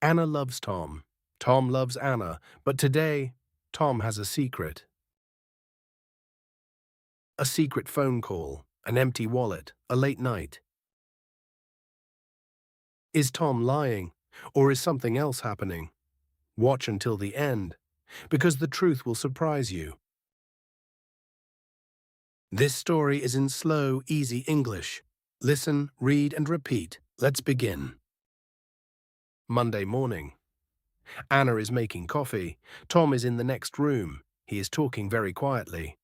Anna loves Tom. Tom loves Anna, but today, Tom has a secret. A secret phone call, an empty wallet, a late night. Is Tom lying, or is something else happening? Watch until the end, because the truth will surprise you. This story is in slow, easy English. Listen, read, and repeat. Let's begin. Monday morning. Anna is making coffee. Tom is in the next room. He is talking very quietly.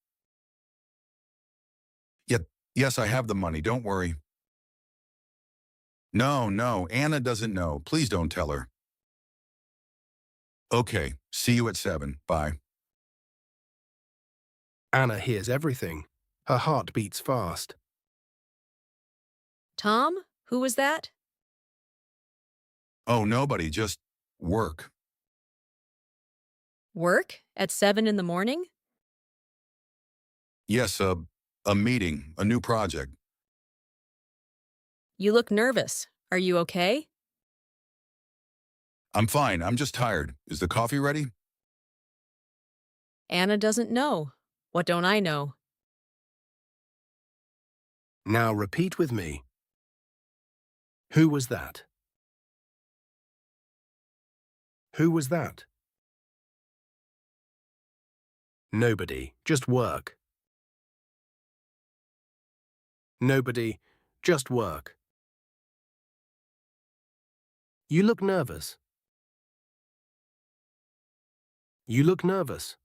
Yes, I have the money. Don't worry. No, Anna doesn't know. Please don't tell her. Okay, see you at 7. Bye. Anna hears everything. Her heart beats fast. Tom? Who was that? Oh, nobody, just work. Work? At 7 in the morning? Yes, a meeting, a new project. You look nervous. Are you okay? I'm fine, I'm just tired. Is the coffee ready? Anna doesn't know. What don't I know? Now repeat with me. Who was that? Who was that? Nobody, just work. Nobody, just work. You look nervous. You look nervous.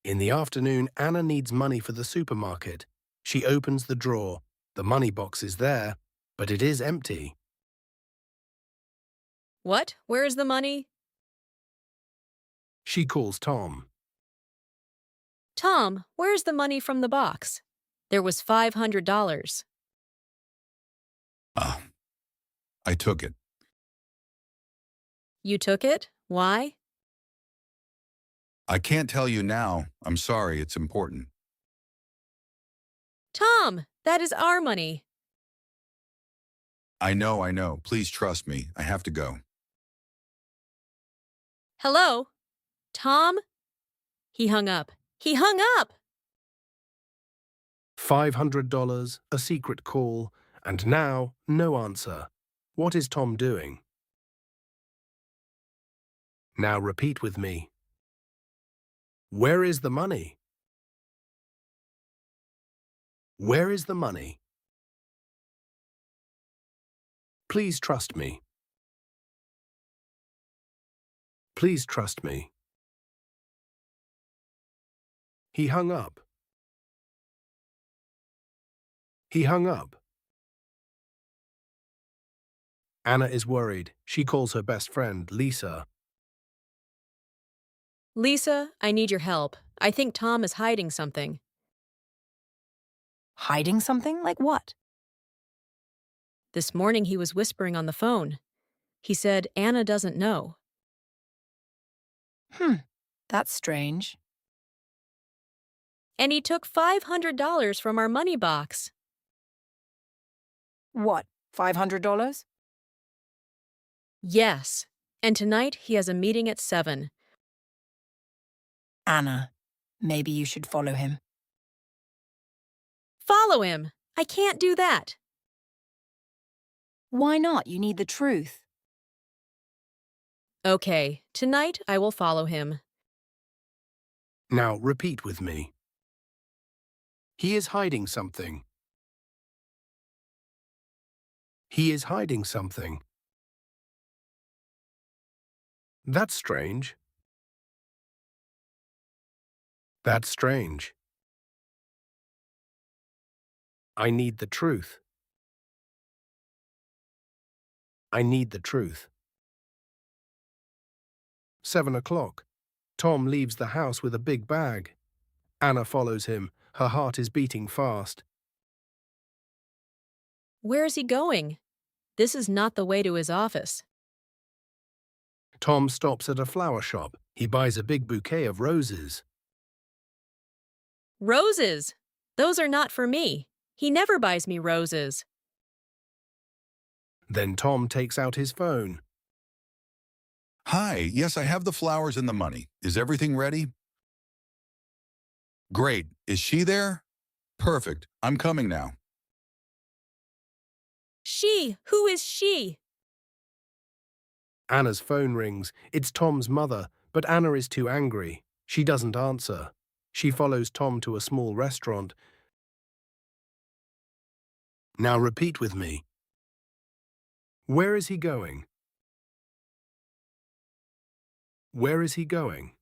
In the afternoon, Anna needs money for the supermarket. She opens the drawer. The money box is there, but it is empty. What? Where is the money? She calls Tom. Tom, where's the money from the box? There was $500. Ah, I took it. You took it? Why? I can't tell you now. I'm sorry, it's important. Tom, that is our money. I know. Please trust me. I have to go. Hello? Tom? He hung up. He hung up! $500, a secret call, and now no answer. What is Tom doing? Now repeat with me. Where is the money? Where is the money? Please trust me. Please trust me. He hung up. He hung up. Anna is worried. She calls her best friend, Lisa. Lisa, I need your help. I think Tom is hiding something. Hiding something? Like what? This morning he was whispering on the phone. He said Anna doesn't know. That's strange. And he took $500 from our money box. What, $500? Yes. And tonight he has a meeting at 7. Anna, maybe you should follow him. Follow him! I can't do that. Why not? You need the truth. Okay, tonight I will follow him. Now repeat with me. He is hiding something. He is hiding something. That's strange. That's strange. I need the truth. I need the truth. 7 o'clock. Tom leaves the house with a big bag. Anna follows him. Her heart is beating fast. Where is he going? This is not the way to his office. Tom stops at a flower shop. He buys a big bouquet of roses. Roses! Those are not for me. He never buys me roses. Then Tom takes out his phone. Hi, yes, I have the flowers and the money. Is everything ready? Great. Is she there? Perfect. I'm coming now. She! Who is she? Anna's phone rings. It's Tom's mother, but Anna is too angry. She doesn't answer. She follows Tom to a small restaurant. Now repeat with me. Where is he going? Where is he going?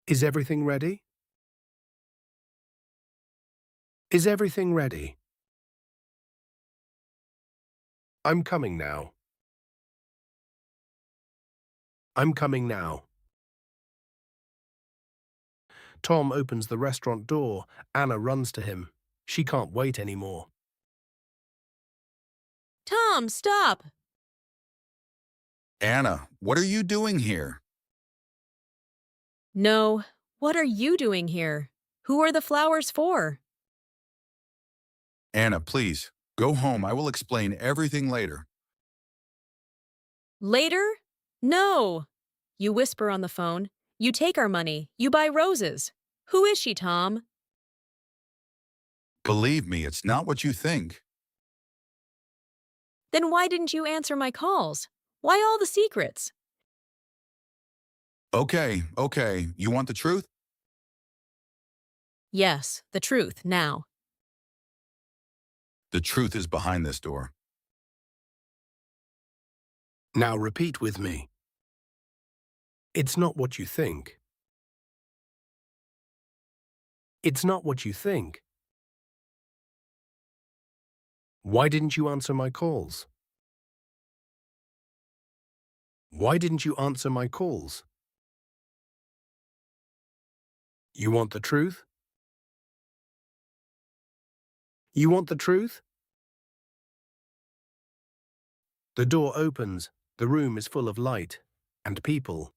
Is everything ready? Is everything ready? I'm coming now. I'm coming now. Tom opens the restaurant door. Anna runs to him. She can't wait anymore. Tom, stop! Anna, what are you doing here? No. What are you doing here? Who are the flowers for? Anna, please, go home. I will explain everything later. Later? No. You whisper on the phone. You take our money. You buy roses. Who is she, Tom? Believe me, it's not what you think. Then why didn't you answer my calls? Why all the secrets? Okay. You want the truth? Yes, the truth, now. The truth is behind this door. Now repeat with me. It's not what you think. It's not what you think. Why didn't you answer my calls? Why didn't you answer my calls? You want the truth? You want the truth? The door opens. The room is full of light and people.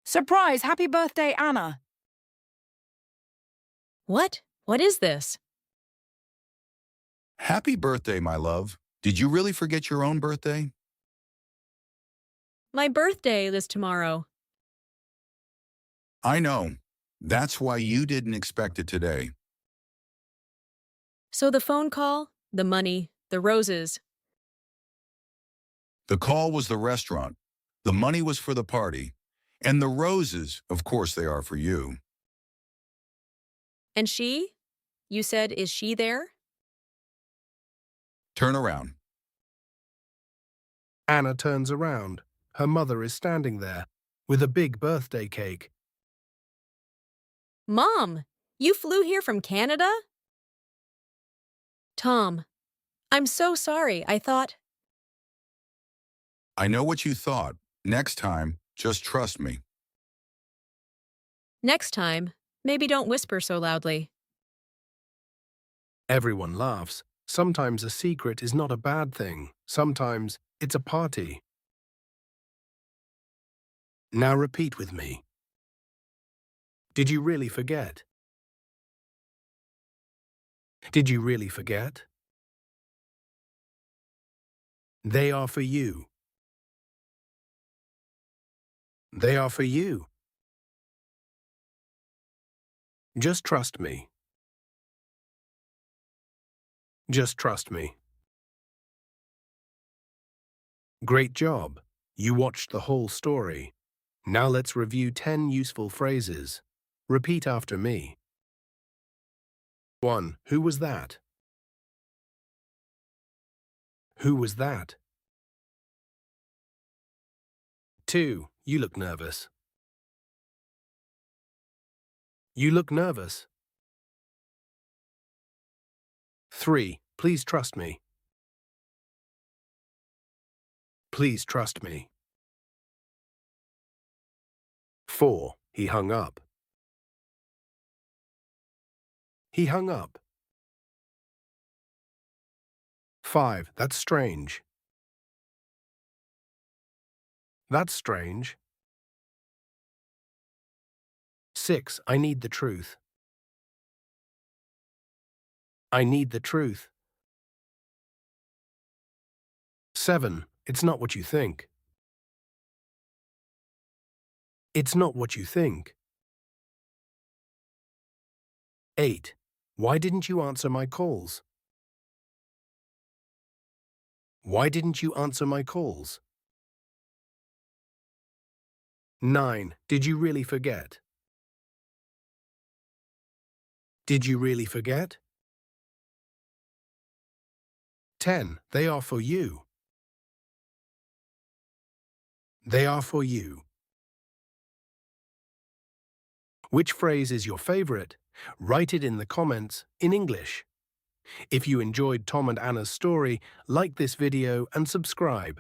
Surprise! Happy birthday, Anna! What? What is this? Happy birthday, my love. Did you really forget your own birthday? My birthday is tomorrow. I know. That's why you didn't expect it today. So the phone call, the money, the roses. The call was the restaurant. The money was for the party. And the roses, of course they are for you. And she? You said, is she there? Turn around. Anna turns around. Her mother is standing there with a big birthday cake. Mom, you flew here from Canada? Tom, I'm so sorry. I thought. I know what you thought. Next time, just trust me. Next time, maybe don't whisper so loudly. Everyone laughs. Sometimes a secret is not a bad thing. Sometimes it's a party. Now repeat with me. Did you really forget? Did you really forget? They are for you. They are for you. Just trust me. Just trust me. Great job. You watched the whole story. Now let's review 10 useful phrases. Repeat after me. 1. Who was that? Who was that? 2. You look nervous. You look nervous. 3. Please trust me. Please trust me. 4. He hung up. He hung up. 5. That's strange. That's strange. 6. I need the truth. I need the truth. 7. It's not what you think. It's not what you think. 8. Why didn't you answer my calls? Why didn't you answer my calls? 9. Did you really forget? Did you really forget? 10. They are for you. They are for you. Which phrase is your favorite? Write it in the comments in English. If you enjoyed Tom and Anna's story, like this video and subscribe.